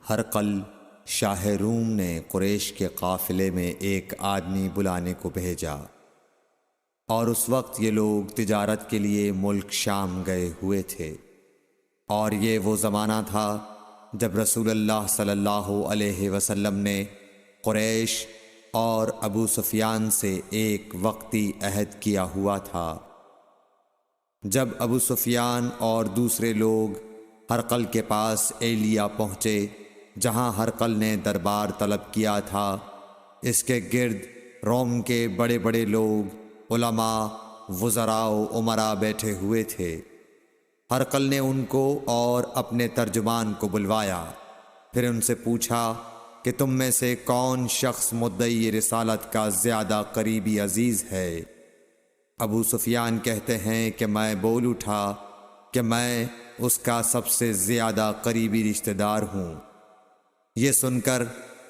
ہرقل شاہ روم نے قریش کے قافلے میں ایک آدمی بلانے کو بھیجا، اور اس وقت یہ لوگ تجارت کے لیے ملک شام گئے ہوئے تھے، اور یہ وہ زمانہ تھا جب رسول اللہ صلی اللہ علیہ وسلم نے قریش اور ابو سفیان سے ایک وقتی عہد کیا ہوا تھا۔ جب ابو سفیان اور دوسرے لوگ ہرقل کے پاس ایلیا پہنچے جہاں ہرقل نے دربار طلب کیا تھا، اس کے گرد روم کے بڑے بڑے لوگ، علماء، وزراء و امراء بیٹھے ہوئے تھے۔ ہرقل نے ان کو اور اپنے ترجمان کو بلوایا، پھر ان سے پوچھا کہ تم میں سے کون شخص مدعی رسالت کا زیادہ قریبی عزیز ہے؟ ابو سفیان کہتے ہیں کہ میں بول اٹھا کہ میں اس کا سب سے زیادہ قریبی رشتہ دار ہوں۔ یہ سن کر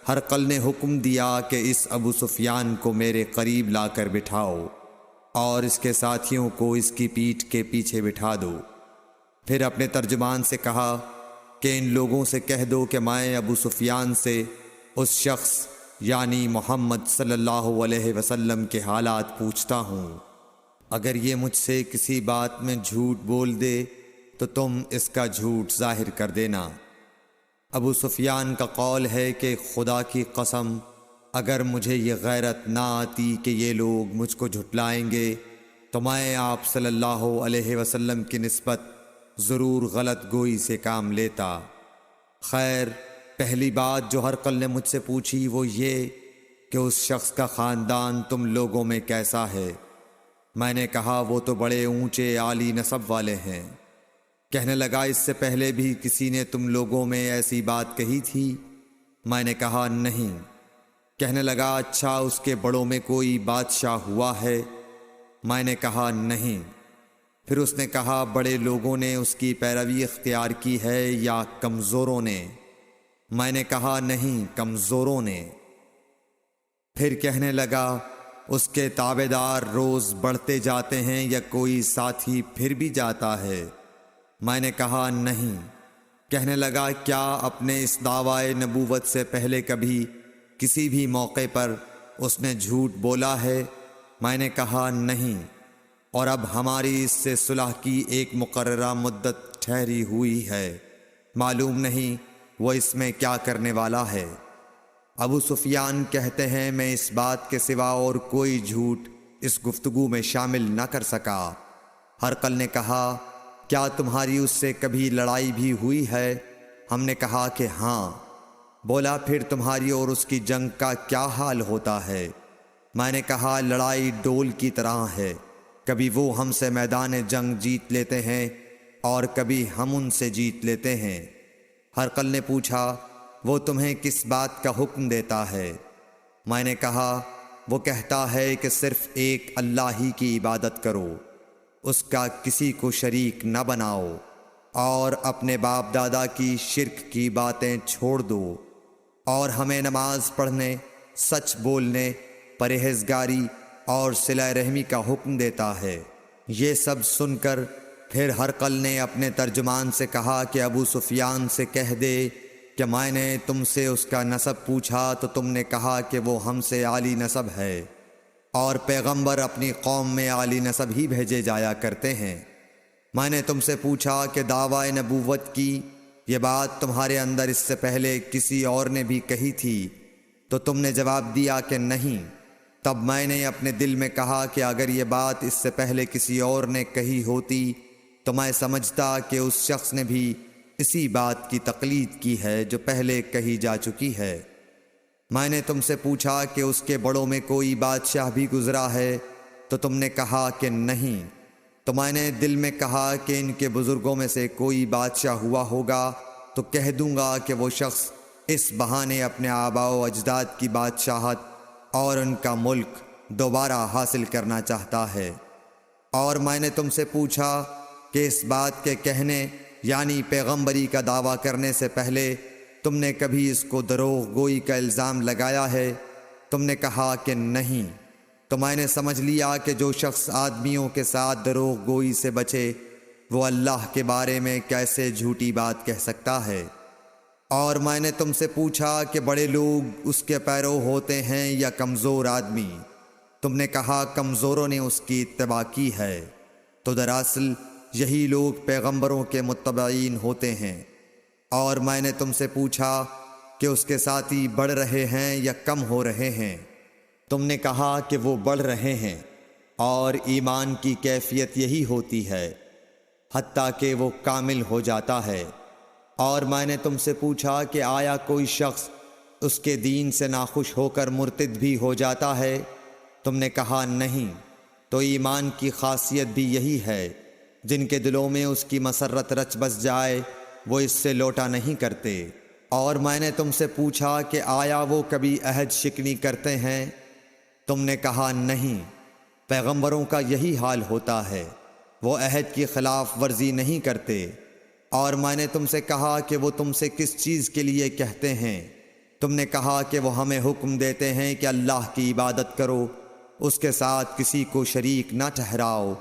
ہرقل نے حکم دیا کہ اس ابو سفیان کو میرے قریب لا کر بٹھاؤ اور اس کے ساتھیوں کو اس کی پیٹھ کے پیچھے بٹھا دو۔ پھر اپنے ترجمان سے کہا کہ ان لوگوں سے کہہ دو کہ میں ابو سفیان سے اس شخص یعنی محمد صلی اللہ علیہ وسلم کے حالات پوچھتا ہوں، اگر یہ مجھ سے کسی بات میں جھوٹ بول دے تو تم اس کا جھوٹ ظاہر کر دینا۔ ابو سفیان کا قول ہے کہ خدا کی قسم اگر مجھے یہ غیرت نہ آتی کہ یہ لوگ مجھ کو جھٹلائیں گے تو میں آپ صلی اللہ علیہ وسلم کی نسبت ضرور غلط گوئی سے کام لیتا۔ خیر، پہلی بات جو ہرقل نے مجھ سے پوچھی وہ یہ کہ اس شخص کا خاندان تم لوگوں میں کیسا ہے؟ میں نے کہا وہ تو بڑے اونچے عالی نسب والے ہیں۔ کہنے لگا اس سے پہلے بھی کسی نے تم لوگوں میں ایسی بات کہی تھی؟ میں نے کہا نہیں۔ کہنے لگا اچھا اس کے بڑوں میں کوئی بادشاہ ہوا ہے؟ میں نے کہا نہیں۔ پھر اس نے کہا بڑے لوگوں نے اس کی پیروی اختیار کی ہے یا کمزوروں نے؟ میں نے کہا نہیں، کمزوروں نے۔ پھر کہنے لگا اس کے تابعدار روز بڑھتے جاتے ہیں یا کوئی ساتھی پھر بھی جاتا ہے؟ میں نے کہا نہیں۔ کہنے لگا کیا اپنے اس دعوی نبوت سے پہلے کبھی کسی بھی موقع پر اس نے جھوٹ بولا ہے؟ میں نے کہا نہیں، اور اب ہماری اس سے صلح کی ایک مقررہ مدت ٹھہری ہوئی ہے، معلوم نہیں وہ اس میں کیا کرنے والا ہے۔ ابو سفیان کہتے ہیں میں اس بات کے سوا اور کوئی جھوٹ اس گفتگو میں شامل نہ کر سکا۔ ہرقل نے کہا کیا تمہاری اس سے کبھی لڑائی بھی ہوئی ہے؟ ہم نے کہا کہ ہاں۔ بولا پھر تمہاری اور اس کی جنگ کا کیا حال ہوتا ہے؟ میں نے کہا لڑائی ڈول کی طرح ہے، کبھی وہ ہم سے میدان جنگ جیت لیتے ہیں اور کبھی ہم ان سے جیت لیتے ہیں۔ ہرقل نے پوچھا وہ تمہیں کس بات کا حکم دیتا ہے؟ میں نے کہا وہ کہتا ہے کہ صرف ایک اللہ ہی کی عبادت کرو، اس کا کسی کو شریک نہ بناؤ، اور اپنے باپ دادا کی شرک کی باتیں چھوڑ دو، اور ہمیں نماز پڑھنے، سچ بولنے، پرہیزگاری اور صلہ رحمی کا حکم دیتا ہے۔ یہ سب سن کر پھر ہرقل نے اپنے ترجمان سے کہا کہ ابو سفیان سے کہہ دے کہ میں نے تم سے اس کا نسب پوچھا تو تم نے کہا کہ وہ ہم سے عالی نسب ہے، اور پیغمبر اپنی قوم میں عالی نسب ہی بھیجے جایا کرتے ہیں۔ میں نے تم سے پوچھا کہ دعوی نبوت کی یہ بات تمہارے اندر اس سے پہلے کسی اور نے بھی کہی تھی تو تم نے جواب دیا کہ نہیں۔ تب میں نے اپنے دل میں کہا کہ اگر یہ بات اس سے پہلے کسی اور نے کہی ہوتی تو میں سمجھتا کہ اس شخص نے بھی اسی بات کی تقلید کی ہے جو پہلے کہی جا چکی ہے۔ میں نے تم سے پوچھا کہ اس کے بڑوں میں کوئی بادشاہ بھی گزرا ہے تو تم نے کہا کہ نہیں۔ تو میں نے دل میں کہا کہ ان کے بزرگوں میں سے کوئی بادشاہ ہوا ہوگا تو کہہ دوں گا کہ وہ شخص اس بہانے اپنے آباء و اجداد کی بادشاہت اور ان کا ملک دوبارہ حاصل کرنا چاہتا ہے۔ اور میں نے تم سے پوچھا کہ اس بات کے کہنے یعنی پیغمبری کا دعویٰ کرنے سے پہلے تم نے کبھی اس کو دروغ گوئی کا الزام لگایا ہے؟ تم نے کہا کہ نہیں۔ تو میں نے سمجھ لیا کہ جو شخص آدمیوں کے ساتھ دروغ گوئی سے بچے وہ اللہ کے بارے میں کیسے جھوٹی بات کہہ سکتا ہے۔ اور میں نے تم سے پوچھا کہ بڑے لوگ اس کے پیرو ہوتے ہیں یا کمزور آدمی؟ تم نے کہا کمزوروں نے اس کی اتباع کی ہے۔ تو دراصل یہی لوگ پیغمبروں کے متبعین ہوتے ہیں۔ اور میں نے تم سے پوچھا کہ اس کے ساتھی بڑھ رہے ہیں یا کم ہو رہے ہیں؟ تم نے کہا کہ وہ بڑھ رہے ہیں، اور ایمان کی کیفیت یہی ہوتی ہے حتیٰ کہ وہ کامل ہو جاتا ہے۔ اور میں نے تم سے پوچھا کہ آیا کوئی شخص اس کے دین سے ناخوش ہو کر مرتد بھی ہو جاتا ہے؟ تم نے کہا نہیں۔ تو ایمان کی خاصیت بھی یہی ہے، جن کے دلوں میں اس کی مسرت رچ بس جائے وہ اس سے لوٹا نہیں کرتے۔ اور میں نے تم سے پوچھا کہ آیا وہ کبھی عہد شکنی کرتے ہیں؟ تم نے کہا نہیں۔ پیغمبروں کا یہی حال ہوتا ہے، وہ عہد کی خلاف ورزی نہیں کرتے۔ اور میں نے تم سے کہا کہ وہ تم سے کس چیز کے لیے کہتے ہیں؟ تم نے کہا کہ وہ ہمیں حکم دیتے ہیں کہ اللہ کی عبادت کرو، اس کے ساتھ کسی کو شریک نہ ٹھہراؤ،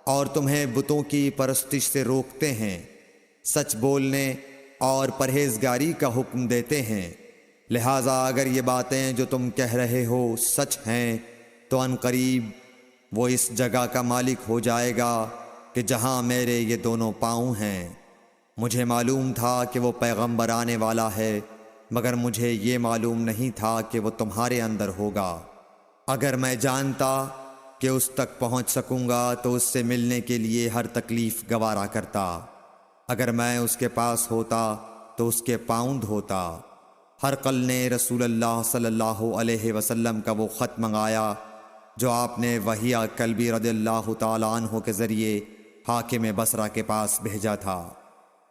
اور تمہیں بتوں کی پرستش سے روکتے ہیں، سچ بولنے اور پرہیزگاری کا حکم دیتے ہیں۔ لہٰذا اگر یہ باتیں جو تم کہہ رہے ہو سچ ہیں تو ان قریب وہ اس جگہ کا مالک ہو جائے گا کہ جہاں میرے یہ دونوں پاؤں ہیں۔ مجھے معلوم تھا کہ وہ پیغمبر آنے والا ہے، مگر مجھے یہ معلوم نہیں تھا کہ وہ تمہارے اندر ہوگا۔ اگر میں جانتا کہ اس تک پہنچ سکوں گا تو اس سے ملنے کے لیے ہر تکلیف گوارا کرتا۔ اگر میں اس کے پاس ہوتا تو اس کے پاؤں دھوتا۔ ہرقل نے رسول اللہ صلی اللہ علیہ وسلم کا وہ خط منگایا جو آپ نے وحیہ کلبی رضی اللہ تعالیٰ عنہ کے ذریعے حاکم بصرہ کے پاس بھیجا تھا،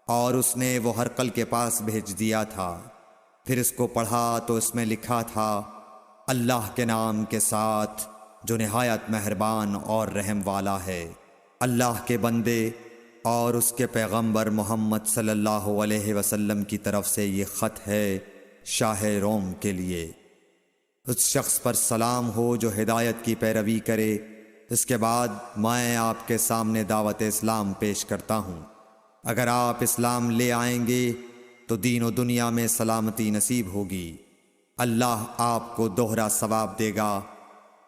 اور اس نے وہ ہرقل کے پاس بھیج دیا تھا۔ پھر اس کو پڑھا تو اس میں لکھا تھا، اللہ کے نام کے ساتھ جو نہایت مہربان اور رحم والا ہے۔ اللہ کے بندے اور اس کے پیغمبر محمد صلی اللہ علیہ وسلم کی طرف سے یہ خط ہے شاہ روم کے لیے۔ اس شخص پر سلام ہو جو ہدایت کی پیروی کرے۔ اس کے بعد میں آپ کے سامنے دعوت اسلام پیش کرتا ہوں۔ اگر آپ اسلام لے آئیں گے تو دین و دنیا میں سلامتی نصیب ہوگی، اللہ آپ کو دوہرا ثواب دے گا۔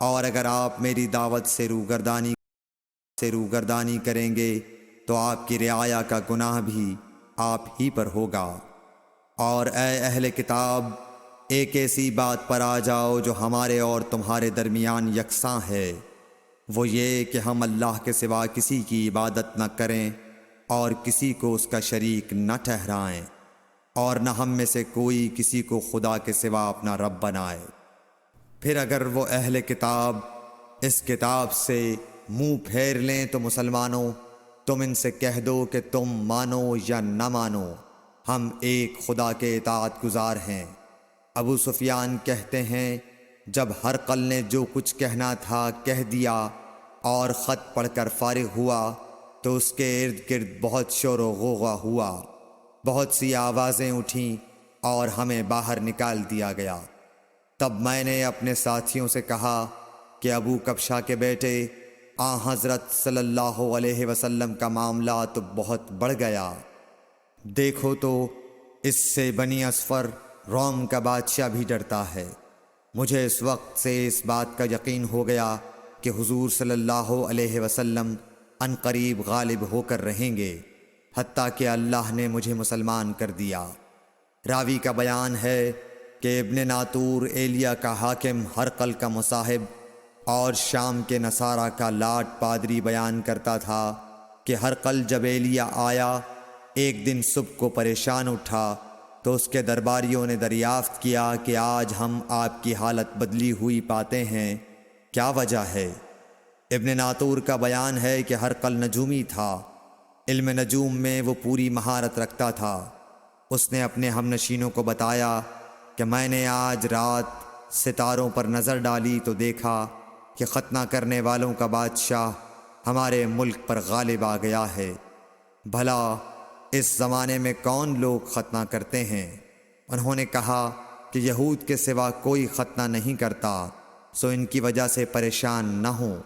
اور اگر آپ میری دعوت سے روگردانی کریں گے تو آپ کی رعایا کا گناہ بھی آپ ہی پر ہوگا۔ اور اے اہل کتاب، ایک ایسی بات پر آ جاؤ جو ہمارے اور تمہارے درمیان یکساں ہے، وہ یہ کہ ہم اللہ کے سوا کسی کی عبادت نہ کریں اور کسی کو اس کا شریک نہ ٹھہرائیں، اور نہ ہم میں سے کوئی کسی کو خدا کے سوا اپنا رب بنائے۔ پھر اگر وہ اہل کتاب اس کتاب سے منہ پھیر لیں تو مسلمانوں، تم ان سے کہہ دو کہ تم مانو یا نہ مانو، ہم ایک خدا کے اطاعت گزار ہیں۔ ابو سفیان کہتے ہیں، جب ہرقل نے جو کچھ کہنا تھا کہہ دیا اور خط پڑھ کر فارغ ہوا تو اس کے ارد گرد بہت شور و غوغا ہوا، بہت سی آوازیں اٹھیں اور ہمیں باہر نکال دیا گیا۔ تب میں نے اپنے ساتھیوں سے کہا کہ ابو کبشہ کے بیٹے حضرت صلی اللہ علیہ وسلم کا معاملہ تو بہت بڑھ گیا۔ دیکھو تو اس سے بنی اصفر روم کا بادشاہ بھی ڈرتا ہے۔ مجھے اس وقت سے اس بات کا یقین ہو گیا کہ حضور صلی اللہ علیہ وسلم ان قریب غالب ہو کر رہیں گے، حتیٰ کہ اللہ نے مجھے مسلمان کر دیا۔ راوی کا بیان ہے کہ ابن ناطور ایلیا کا حاکم ہرقل کا مصاحب اور شام کے نصارہ کا لاٹ پادری بیان کرتا تھا کہ ہرقل جب ایلیا آیا ایک دن صبح کو پریشان اٹھا تو اس کے درباریوں نے دریافت کیا کہ آج ہم آپ کی حالت بدلی ہوئی پاتے ہیں، کیا وجہ ہے؟ ابن ناطور کا بیان ہے کہ ہرقل نجومی تھا، علم نجوم میں وہ پوری مہارت رکھتا تھا۔ اس نے اپنے ہم نشینوں کو بتایا کہ میں نے آج رات ستاروں پر نظر ڈالی تو دیکھا کہ ختنہ کرنے والوں کا بادشاہ ہمارے ملک پر غالب آ گیا ہے۔ بھلا اس زمانے میں کون لوگ ختنہ کرتے ہیں؟ انہوں نے کہا کہ یہود کے سوا کوئی ختنہ نہیں کرتا، سو ان کی وجہ سے پریشان نہ ہوں۔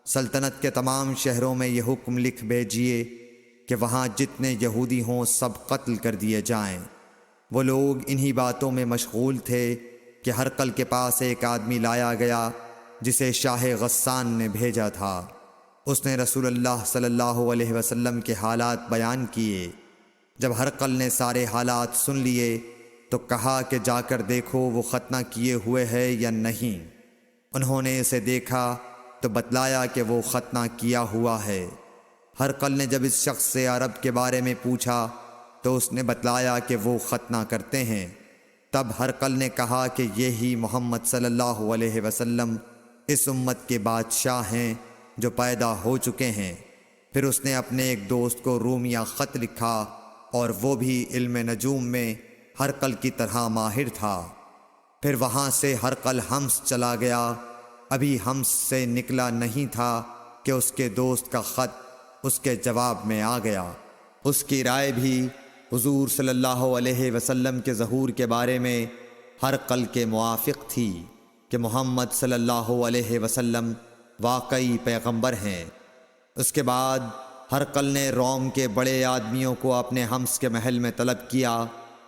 سلطنت کے تمام شہروں میں یہ حکم لکھ بھیجیے کہ وہاں جتنے یہودی ہوں سب قتل کر دیے جائیں۔ وہ لوگ انہی باتوں میں مشغول تھے کہ ہرقل کے پاس ایک آدمی لایا گیا جسے شاہ غسان نے بھیجا تھا۔ اس نے رسول اللہ صلی اللہ علیہ وسلم کے حالات بیان کیے۔ جب ہرقل نے سارے حالات سن لیے تو کہا کہ جا کر دیکھو وہ ختنہ کیے ہوئے ہے یا نہیں۔ انہوں نے اسے دیکھا تو بتلایا کہ وہ ختنہ کیا ہوا ہے۔ ہرقل نے جب اس شخص سے عرب کے بارے میں پوچھا تو اس نے بتلایا کہ وہ ختنہ کرتے ہیں۔ تب ہرقل نے کہا کہ یہی محمد صلی اللہ علیہ وسلم اس امت کے بادشاہ ہیں جو پیدا ہو چکے ہیں۔ پھر اس نے اپنے ایک دوست کو رومیہ خط لکھا اور وہ بھی علم نجوم میں ہرقل کی طرح ماہر تھا۔ پھر وہاں سے ہرقل حمص چلا گیا۔ ابھی حمص سے نکلا نہیں تھا کہ اس کے دوست کا خط اس کے جواب میں آ گیا۔ اس کی رائے بھی حضور صلی اللہ علیہ وسلم کے ظہور کے بارے میں ہرقل کے موافق تھی کہ محمد صلی اللہ علیہ وسلم واقعی پیغمبر ہیں۔ اس کے بعد ہرقل نے روم کے بڑے آدمیوں کو اپنے حمص کے محل میں طلب کیا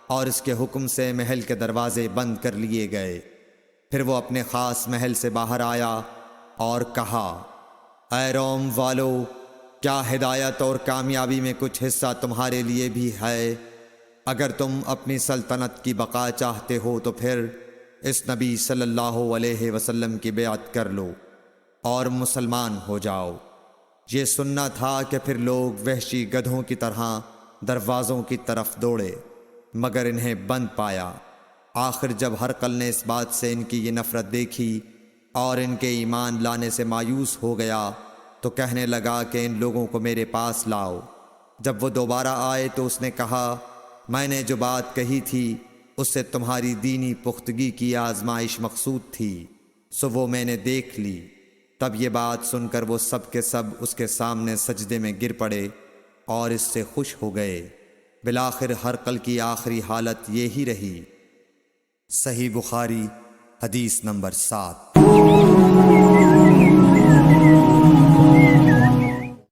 اور اس کے حکم سے محل کے دروازے بند کر لیے گئے۔ پھر وہ اپنے خاص محل سے باہر آیا اور کہا، اے روم والو، کیا ہدایت اور کامیابی میں کچھ حصہ تمہارے لیے بھی ہے؟ اگر تم اپنی سلطنت کی بقا چاہتے ہو تو پھر اس نبی صلی اللہ علیہ وسلم کی بیعت کر لو اور مسلمان ہو جاؤ۔ یہ سننا تھا کہ پھر لوگ وحشی گدھوں کی طرح دروازوں کی طرف دوڑے مگر انہیں بند پایا۔ آخر جب ہرقل نے اس بات سے ان کی یہ نفرت دیکھی اور ان کے ایمان لانے سے مایوس ہو گیا تو کہنے لگا کہ ان لوگوں کو میرے پاس لاؤ۔ جب وہ دوبارہ آئے تو اس نے کہا، میں نے جو بات کہی تھی اس سے تمہاری دینی پختگی کی آزمائش مقصود تھی، سو وہ میں نے دیکھ لی۔ تب یہ بات سن کر وہ سب کے سب اس کے سامنے سجدے میں گر پڑے اور اس سے خوش ہو گئے۔ بالآخر ہرقل کی آخری حالت یہی رہی۔ صحیح بخاری حدیث نمبر 7۔